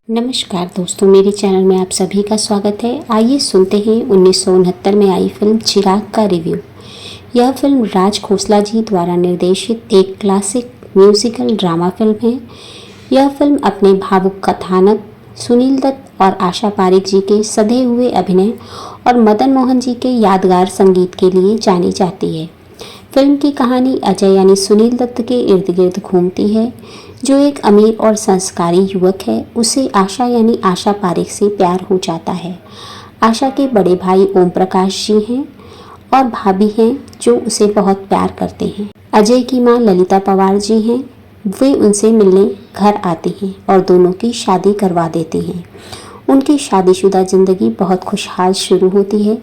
नमस्कार दोस्तों, मेरे चैनल में आप सभी का स्वागत है। आइए सुनते हैं 1969 में आई फिल्म चिराग का रिव्यू। यह फिल्म राज खोसला जी द्वारा निर्देशित एक क्लासिक म्यूजिकल ड्रामा फिल्म है। यह फिल्म अपने भावुक कथानक, सुनील दत्त और आशा पारेख जी के सधे हुए अभिनय और मदन मोहन जी के यादगार संगीत के लिए जानी जाती है। फिल्म की कहानी अजय यानी सुनील दत्त के इर्द गिर्द घूमती है, जो एक अमीर और संस्कारी युवक है। उसे आशा यानी आशा पारेख से प्यार हो जाता है। आशा के बड़े भाई ओम प्रकाश जी हैं और भाभी हैं जो उसे बहुत प्यार करते हैं। अजय की मां ललिता पवार जी हैं। वे उनसे मिलने घर आती हैं और दोनों की शादी करवा देती हैं। उनकी शादीशुदा जिंदगी बहुत खुशहाल शुरू होती है,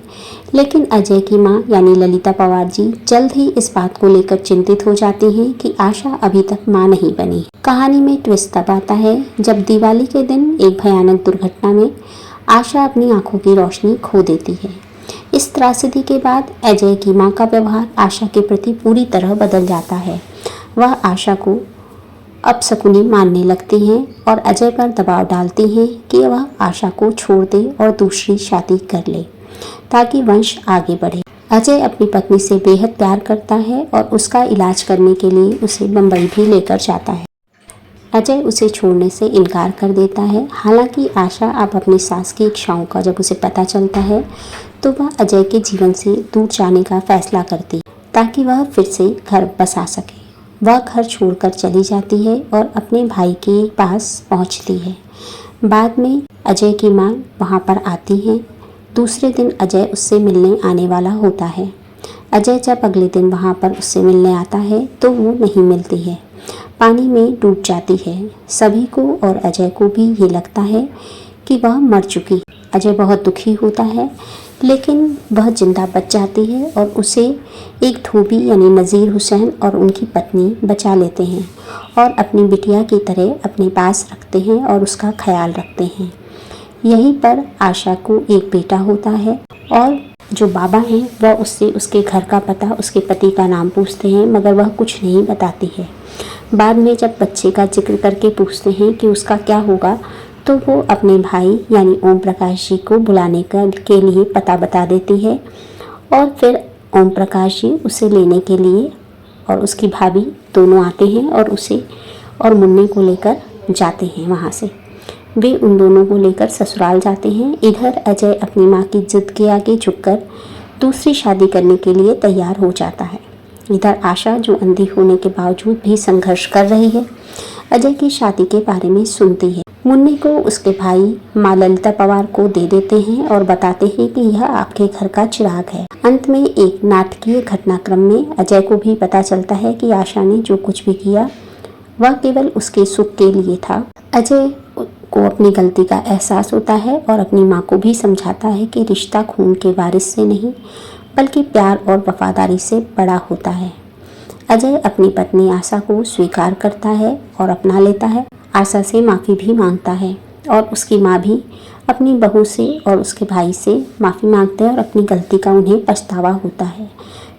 लेकिन अजय की मां यानी ललिता पवार जी जल्द ही इस बात को लेकर चिंतित हो जाती हैं कि आशा अभी तक मां नहीं बनी। कहानी में ट्विस्ट तब आता है जब दिवाली के दिन एक भयानक दुर्घटना में आशा अपनी आंखों की रोशनी खो देती है। इस त्रासदी के बाद अजय की मां का व्यवहार आशा के प्रति पूरी तरह बदल जाता है। वह आशा को अपशकुनी मानने लगती हैं और अजय पर दबाव डालती हैं कि वह आशा को छोड़ दे और दूसरी शादी कर ले ताकि वंश आगे बढ़े। अजय अपनी पत्नी से बेहद प्यार करता है और उसका इलाज करने के लिए उसे बम्बई भी लेकर जाता है। अजय उसे छोड़ने से इनकार कर देता है। हालांकि आशा अब अपनी सास की इच्छाओं का जब उसे पता चलता है तो वह अजय के जीवन से दूर जाने का फैसला करती है ताकि वह फिर से घर बसा सके। वह घर छोड़कर चली जाती है और अपने भाई के पास पहुंचती है। बाद में अजय की मां वहां पर आती है। दूसरे दिन अजय उससे मिलने आने वाला होता है। अजय जब अगले दिन वहां पर उससे मिलने आता है तो वो नहीं मिलती है, पानी में डूब जाती है। सभी को और अजय को भी ये लगता है कि वह मर चुकी। अजय बहुत दुखी होता है, लेकिन वह जिंदा बच जाती है और उसे एक धोबी यानी नज़ीर हुसैन और उनकी पत्नी बचा लेते हैं और अपनी बिटिया की तरह अपने पास रखते हैं और उसका ख्याल रखते हैं। यहीं पर आशा को एक बेटा होता है और जो बाबा हैं वह उससे उसके घर का पता, उसके पति का नाम पूछते हैं, मगर वह कुछ नहीं बताती है। बाद में जब बच्चे का जिक्र करके पूछते हैं कि उसका क्या होगा, तो वो अपने भाई यानी ओम प्रकाश जी को बुलाने के लिए पता बता देती है और फिर ओम प्रकाश जी उसे लेने के लिए और उसकी भाभी दोनों आते हैं और उसे और मुन्ने को लेकर जाते हैं। वहाँ से वे उन दोनों को लेकर ससुराल जाते हैं। इधर अजय अपनी माँ की जिद के आगे झुककर दूसरी शादी करने के लिए तैयार हो जाता है। इधर आशा जो अंधी होने के बावजूद भी संघर्ष कर रही है, अजय की शादी के बारे में सुनती है। मुन्ने को उसके भाई माँ ललिता पवार को दे देते हैं और बताते हैं कि यह आपके घर का चिराग है। अंत में एक नाटकीय घटनाक्रम में अजय को भी पता चलता है कि आशा ने जो कुछ भी किया वह केवल उसके सुख के लिए था। अजय को अपनी गलती का एहसास होता है और अपनी माँ को भी समझाता है कि रिश्ता खून के वारिस से नहीं बल्कि प्यार और वफादारी से बड़ा होता है। अजय अपनी पत्नी आशा को स्वीकार करता है और अपना लेता है। आशा से माफ़ी भी मांगता है और उसकी माँ भी अपनी बहू से और उसके भाई से माफ़ी मांगते हैं और अपनी गलती का उन्हें पछतावा होता है।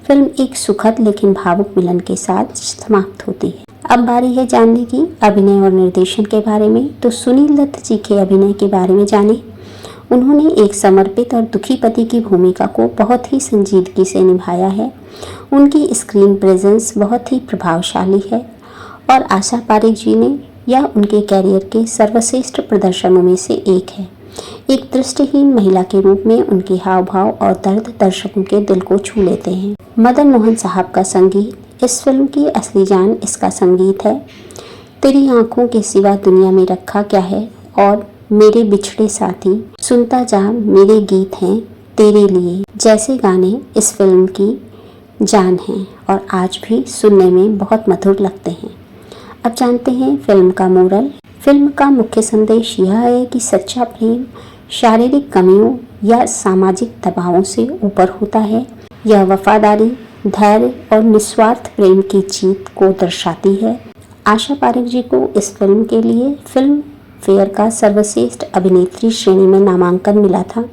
फिल्म एक सुखद लेकिन भावुक मिलन के साथ समाप्त होती है। अब बारी है जानने की अभिनय और निर्देशन के बारे में। तो सुनील दत्त जी के अभिनय के बारे में जाने। उन्होंने एक समर्पित और दुखी पति की भूमिका को बहुत ही संजीदगी से निभाया है। उनकी स्क्रीन प्रेजेंस बहुत ही प्रभावशाली है और आशा पारेख जी ने यह उनके कैरियर के सर्वश्रेष्ठ प्रदर्शनों में से एक है। एक दृष्टिहीन महिला के रूप में उनके हाव भाव और दर्द दर्शकों के दिल को छू लेते हैं। मदन मोहन साहब का संगीत इस फिल्म की असली जान इसका संगीत है। तेरी आंखों के सिवा दुनिया में रखा क्या है और मेरे बिछड़े साथी, सुनता जा मेरे गीत हैं तेरे लिए जैसे गाने इस फिल्म की जान हैं और आज भी सुनने में बहुत मधुर लगते हैं। अब जानते हैं फिल्म का मोरल। फिल्म का मुख्य संदेश यह है कि सच्चा प्रेम शारीरिक कमियों या सामाजिक दबावों से ऊपर होता है। यह वफादारी, धैर्य और निस्वार्थ प्रेम की जीत को दर्शाती है। आशा पारेख जी को इस फिल्म के लिए फिल्म फेयर का सर्वश्रेष्ठ अभिनेत्री श्रेणी में नामांकन मिला था।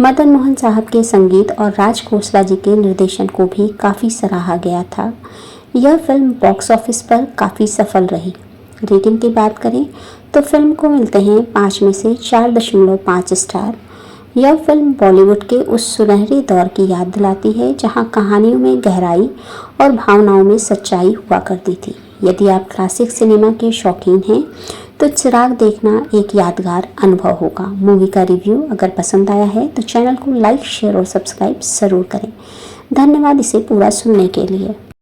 मदन मोहन साहब के संगीत और राज खोसला जी के निर्देशन को भी काफ़ी सराहा गया था। यह फिल्म बॉक्स ऑफिस पर काफ़ी सफल रही। रेटिंग की बात करें तो फिल्म को मिलते हैं 5 में से 4.5 स्टार। यह फिल्म बॉलीवुड के उस सुनहरे दौर की याद दिलाती है जहां कहानियों में गहराई और भावनाओं में सच्चाई हुआ करती थी। यदि आप क्लासिक सिनेमा के शौकीन हैं तो चिराग देखना एक यादगार अनुभव होगा। मूवी का रिव्यू अगर पसंद आया है तो चैनल को लाइक, शेयर और सब्सक्राइब ज़रूर करें। धन्यवाद इसे पूरा सुनने के लिए।